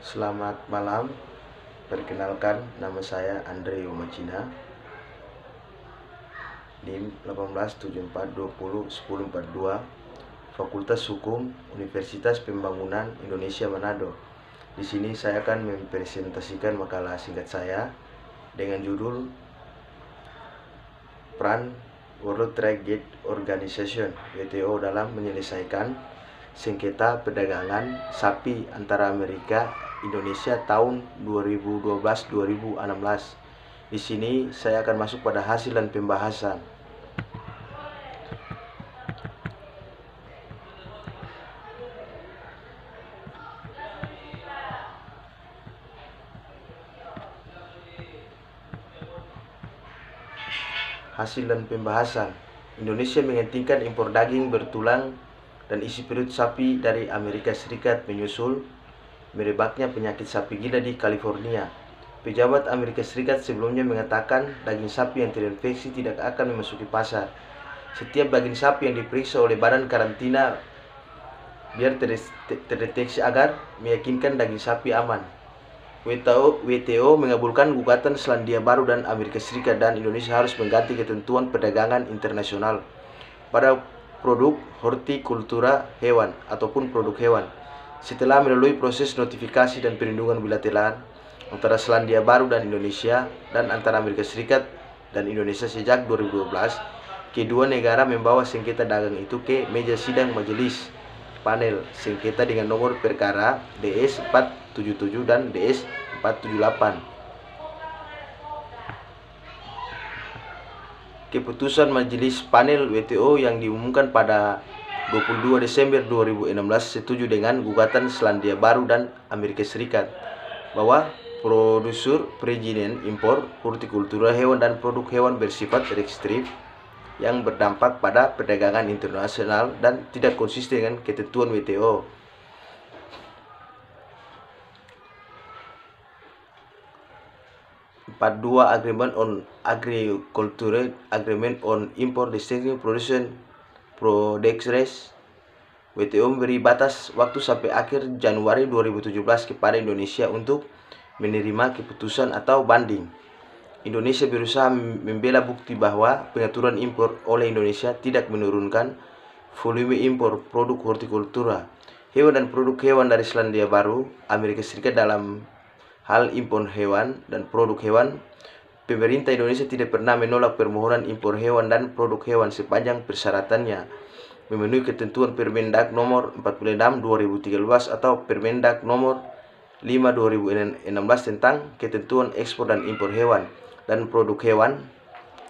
Selamat malam, perkenalkan nama saya Andre Yomacina, NIM 1874201042, Fakultas Hukum Universitas Pembangunan Indonesia Manado. Di sini saya akan mempresentasikan makalah singkat saya dengan judul Peran World Trade Organization (WTO) dalam menyelesaikan sengketa perdagangan sapi antara Amerika Indonesia tahun 2012-2016. Di sini saya akan masuk pada hasil dan pembahasan. Hasil dan pembahasan. Indonesia menghentikan impor daging bertulang dan isi perut sapi dari Amerika Serikat menyusul merebaknya penyakit sapi gila di California. Pejabat Amerika Serikat sebelumnya mengatakan daging sapi yang terinfeksi tidak akan memasuki pasar. Setiap daging sapi yang diperiksa oleh badan karantina biar terdeteksi agar meyakinkan daging sapi aman. WTO mengabulkan gugatan Selandia Baru dan Amerika Serikat, dan Indonesia harus mengganti ketentuan perdagangan internasional pada produk hortikultura hewan ataupun produk hewan setelah melalui proses notifikasi dan perlindungan bilateral antara Selandia Baru dan Indonesia dan antara Amerika Serikat dan Indonesia sejak 2012. Kedua negara membawa sengketa dagang itu ke meja sidang majelis panel sengketa dengan nomor perkara DS 477 dan DS 478. Keputusan majelis panel WTO yang diumumkan pada 22 Desember 2016 setuju dengan gugatan Selandia Baru dan Amerika Serikat bahwa produser perizinan impor hortikultura hewan dan produk hewan bersifat restriktif yang berdampak pada perdagangan internasional dan tidak konsisten dengan ketentuan WTO. Dua Agreement on Agriculture, Agreement on Import Restricting Production Products. WTO memberi batas waktu sampai akhir Januari 2017 kepada Indonesia untuk menerima keputusan atau banding. Indonesia berusaha membela bukti bahwa pengaturan impor oleh Indonesia tidak menurunkan volume impor produk hortikultura, hewan dan produk hewan dari Selandia Baru, Amerika Serikat. Dalam hal impor hewan dan produk hewan, pemerintah Indonesia tidak pernah menolak permohonan impor hewan dan produk hewan sepanjang persyaratannya memenuhi ketentuan Permendag nomor 46 2013 atau Permendag nomor 5 2016 tentang ketentuan ekspor dan impor hewan dan produk hewan.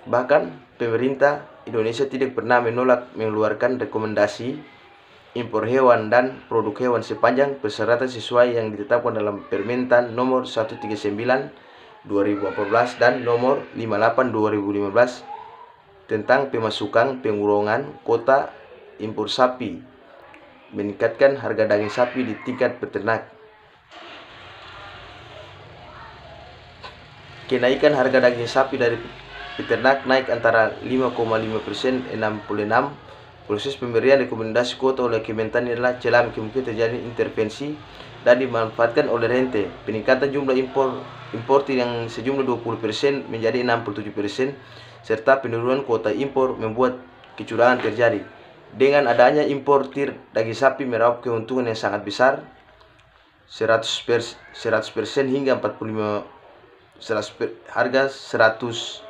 Bahkan pemerintah Indonesia tidak pernah menolak mengeluarkan rekomendasi impor hewan dan produk hewan sepanjang persyaratan sesuai yang ditetapkan dalam Permentan nomor 139 2014 dan nomor 58 2015 tentang pemasukan pengurangan kuota impor sapi, meningkatkan harga daging sapi di tingkat peternak. Kenaikan harga daging sapi dari peternak naik antara 5,5% 66. Proses pemberian rekomendasi kuota oleh Kementan adalah celah kemungkinan terjadi intervensi dan dimanfaatkan oleh rente. Peningkatan jumlah importir yang sejumlah 20% menjadi 67%, serta penurunan kuota impor membuat kecurangan terjadi. Dengan adanya importir daging sapi meraup keuntungan yang sangat besar, 100% hingga 45 harga 100.000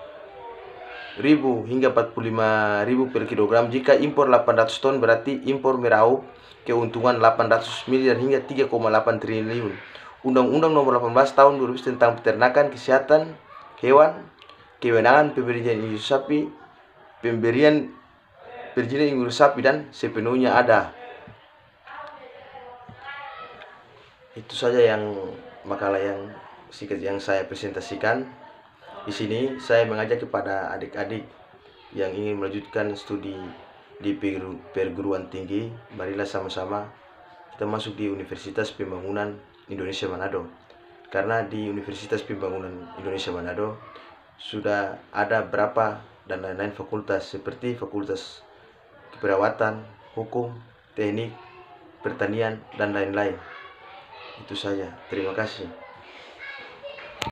hingga 45.000 per kilogram. Jika impor 800 ton berarti impor meraup keuntungan 800 miliar hingga 3,8 triliun. Undang-Undang Nomor 18 Tahun 2000 tentang Peternakan Kesehatan Hewan, kewenangan pemberian ibu sapi, pemberian perizinan ibu sapi dan sepenuhnya ada. Itu saja yang makalah yang singkat yang saya presentasikan. Di sini saya mengajak kepada adik-adik yang ingin melanjutkan studi di perguruan tinggi, marilah sama-sama kita masuk di Universitas Pembangunan Indonesia Manado. Karena di Universitas Pembangunan Indonesia Manado sudah ada berapa dan lain-lain fakultas seperti fakultas keperawatan, hukum, teknik, pertanian, dan lain-lain. Itu saja. Terima kasih.